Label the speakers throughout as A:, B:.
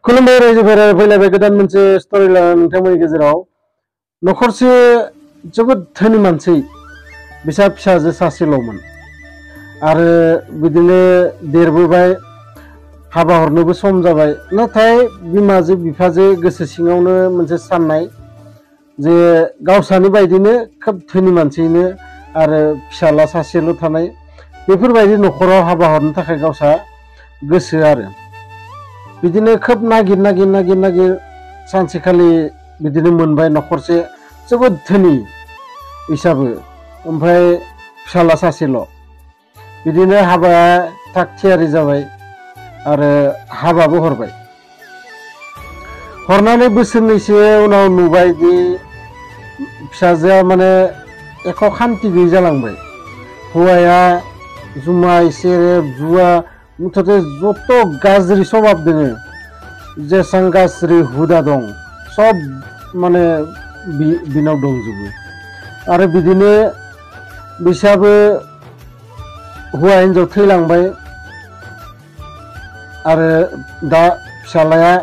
A: खुलुमबाय रायजोफोरा फैलायबाय गोदान मोनसे स्ट'रि लानानै नोंथांमोननि गेजेराव नखरसे जोबोद धोनि मानसि बिसा फिसाजो सासेल'मोन आरो बिदिनो देरबोबाय हाबा हरनोबो सम जाबाय नाथाय बिमाजो बिफाजो गोसो सिङावनो मोनसे साननाय जे गावसानि बायदिनो खोब धोनि मानसिनो आरो फिसाला सासेल' थानाय बेफोरबायदि नखराव हाबा हरनो थाखाय गावसा गोसो आरो बिदिनो खोब नागिर सानसेखालि बिदिनो मोनबाय नखरसे जोबोद धोनि हिसाबै ओमफ्राय फिसाला सासेल' बिदिनो हाबाया थाग थियारि जाबाय आरो हाबाबो हरबाय हरनानै बोसोरनैसो उनाव नुबाय दि फिसाजोआ माने एख' खान्थि गैयै जालांबाय हौवाया जुमाय सेरेब जुवा मुथते जत गाज्रि स्वभाब दोङो जेसां गाज्रि हुदा दं सब माने बिनाव दंजोबो आरो बिदिनो बिसाबो हौवा हिन्जाव थैलांबाय आरो दा फिसालाया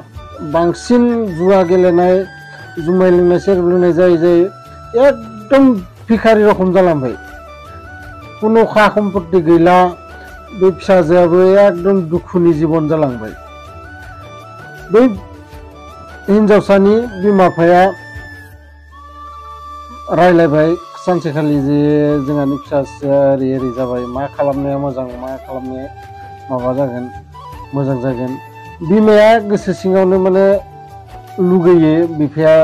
A: बांसिन जुवा गेलेनाय जुमाय लोंनाय सेरेब लोंनाय जायै एकदम भिखारि रखम जालांबाय कुनु खा सम्पत्ति गैला बे फिसाजोआबो एकदम दुखुनि जीवन जालांबाय बै हिन्जावसानि बिमा बिफाया रायलायबाय सानसेखालि जे जोंहानि फिसाजोआ ओरै जाबाय मा खालामनाया मोजां मा खालामनाया माबा जागोन मोजां जागोन बिमाया गोसो सिङावनो माने लुगैयो बिफाया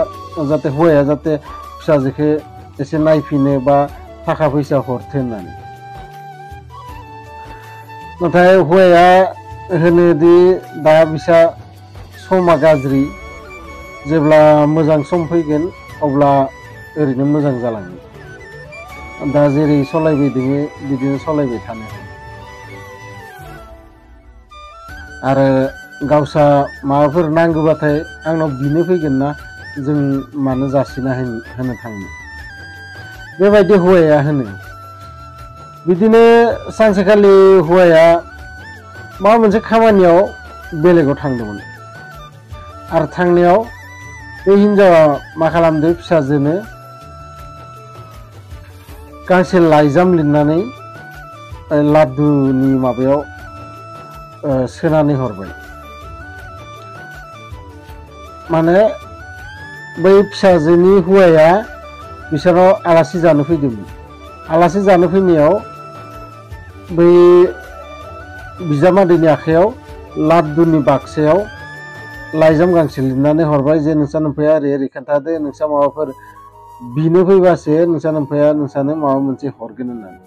A: जाहाथे हौवाया जाहाथे फिसाजोखौ एसे नायफिनो बा थाखा फैसा हरथो होननानै नाथाय हौवाया होनोदि दा बिसा समा गाज्रि जेब्ला मोजां सम फैगोन अब्ला ओरैनो मोजां जालाङो दा जेरै सलायबाय दोङो बिदिनो सलायबाय थानो आरो गावसा माबाफोर नांगौबाथाय आंनाव बिनो फैगोन ना जों मानो जासिना होनो थांनो बेबायदि हौवाया होनो बिदिनो सानसेखालि हौवाया माबा मोनसे खामानियाव बेलेगाव थांदोंमोन आरो थांनायाव बे हिन्जावा मा खालामदो फिसाजोनो गांसे लाइजाम लिरनानै लादुनि माबायाव सोनानै हरबाय माने बै फिसाजोनि हौवाया बिसोराव आलासि जानो फैदोंमोन आलासि जानो फैनायाव बै बिजामादैनि आखायाव लादुनि बाक्सायाव लाइजाम गांसे लिरनानै हरबाय जे नोंसा नोम्फाया ओरै खोन्थादो नोंसा माबाफोर बिनो फैबासो नोंसा नोम्फाया नोंसानो माबा मोनसे हरगोन होननानै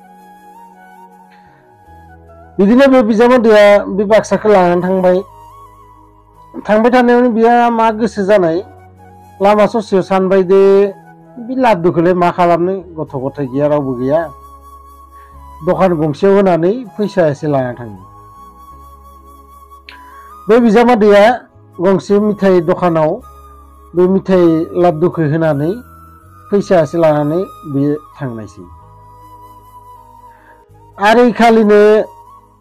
A: बिदिनो बे बिजामादैया बे बाक्साखौ लानानै थांबाय थानायावनो बिहा मा गोसो जानाय लामा ससेयाव सानबाय दे बे लादुखौलाय मा खालामनो गथ' गथाय गैया रावबो गैया दखान गंसेयाव होनानै फैसा एसे लाना थाङो बे बिजामादैया गंसे मिथाइ दखानाव बे मिथाइ लादुखौ होनानै फैसा एसे लानानै बियो थांनायसै आरो खालिनो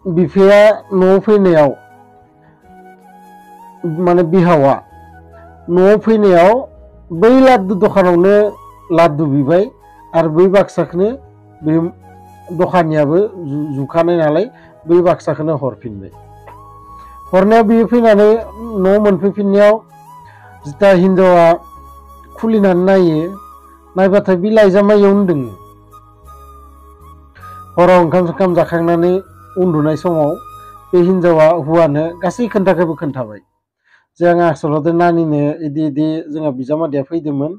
A: बिफाया न'आव फैनायाव माने बिहावा न'आव फैनायाव बै लादु दखानावनो लादु बिबाय आरो बै बाक्साखौनो बे दखानियाबो जुखानाय नालाय बै बाक्साखौनो हरफिनबाय हरनायाव बियो फैनानै न' मोनफैफिननायाव जिता हिन्जावा खुलिनानै नायबाथाय बे लाइजामा इयावनो दङ हराव ओंखाम जाखांनानै उन्दुनाय समाव बे हिन्जावा हौवानो गासै खोन्थाखौबो खोन्थाबाय जे आं आसलते नानिनो इदि जोंहा बिजामादैया फैदोंमोन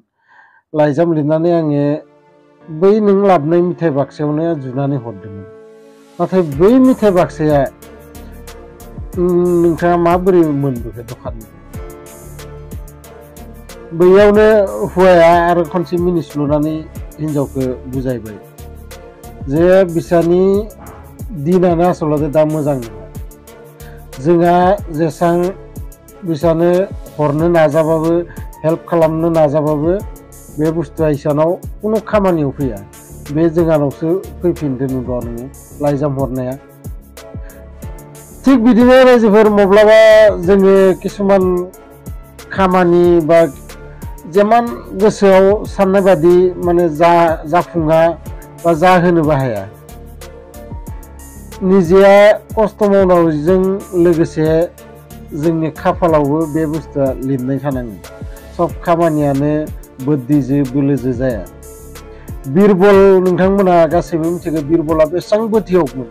A: लाइजाम लिरनानै आङो बै नों लाबोनाय मिथाइ बाक्सायावनो जुनानै हरदोंमोन नाथाय बै मिथाइ बाक्साया नोंथाङा माबोरै मोनबोखो दखाननि बैयावनो हौवाया आरो खनसे मिनिस्लुनानै हिन्जावखौ बुजायबाय जे बिसानि दिनानो आसलते दा मोजां नङा जोंहा जेसां बिसानो हरनो नाजाबाबो हेल्प खालामनो नाजाबाबो बे बुस्थुआ इसानाव कुनु खामानियाव फैया बे जोंहानावसो फैफिनदो नुदों नोङो लाइजाम हरनाया थिग बिदिनो रायजोफोर माब्लाबा जोङो किसुमान खामानि बा जेमान गोसोआव साननाय बादि माने जाफुङा बा जाहोनोबो हाया। निजेया खस्थ' मावनायजों लोगोसे जोंनि खाफालावबो बे बुस्थुआ लिरनाय थानांगोन। सब खामानियानो बोद्दिजो बोलोजो जाया। बिरबल नोंथांमोना गासैबो मिथिगौ बिरबला बेसेबां बोथियावमोन,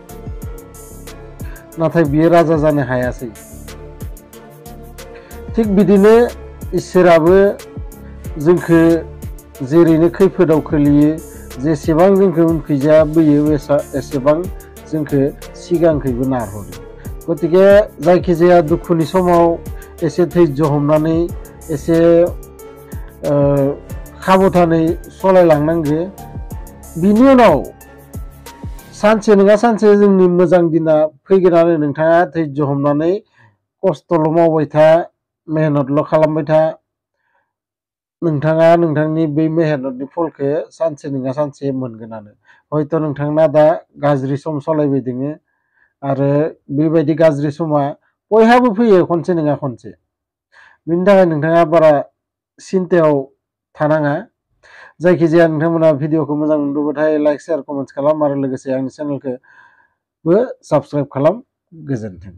A: नाथाय बियो राजा जानो हायासै। थिग बिदिनो इसोराबो जोंखौ जेरैनो खैफोदाव खोलैयो, जेसेबां जोंखौ उनखैजा बोयो एसेबां जोंखौ सिगांखैबो नारहरो। गतिके जायखिजाया दुखुनि समाव एसे धैर्य हमनानै एसे खाबथानै सलायलांनांगो। बिनि उनाव सानसे नङा सानसे जोंनि मोजां दिना फैगोन आरो नोंथाङा धैर्य हमनानै खस्थ'ल' मावबाय था, मेहनतल' खालामबाय था। नोंथाङा नोंथांनि बै मेहनतनि फलखौ सानसे नङा सानसे मोनगोनानो। हयथ' नोंथांना दा गाज्रि सम सलायबाय दोङो आरो बेबायदि गाज्रि समा बयहाबो फैयो खनसे नङा खनसे। बिनि थाखाय नोंथाङा बारा सिन्थायाव थानाङा। जायखिजाया नोंथांमोना भिडिअखौ मोजां मोनदोंबाथाय लाइक शेयार कमेन्ट्स खालाम आरो लोगोसे आंनि चेनेलखौबो साबस्क्राइब खालाम। गोजोन्थों।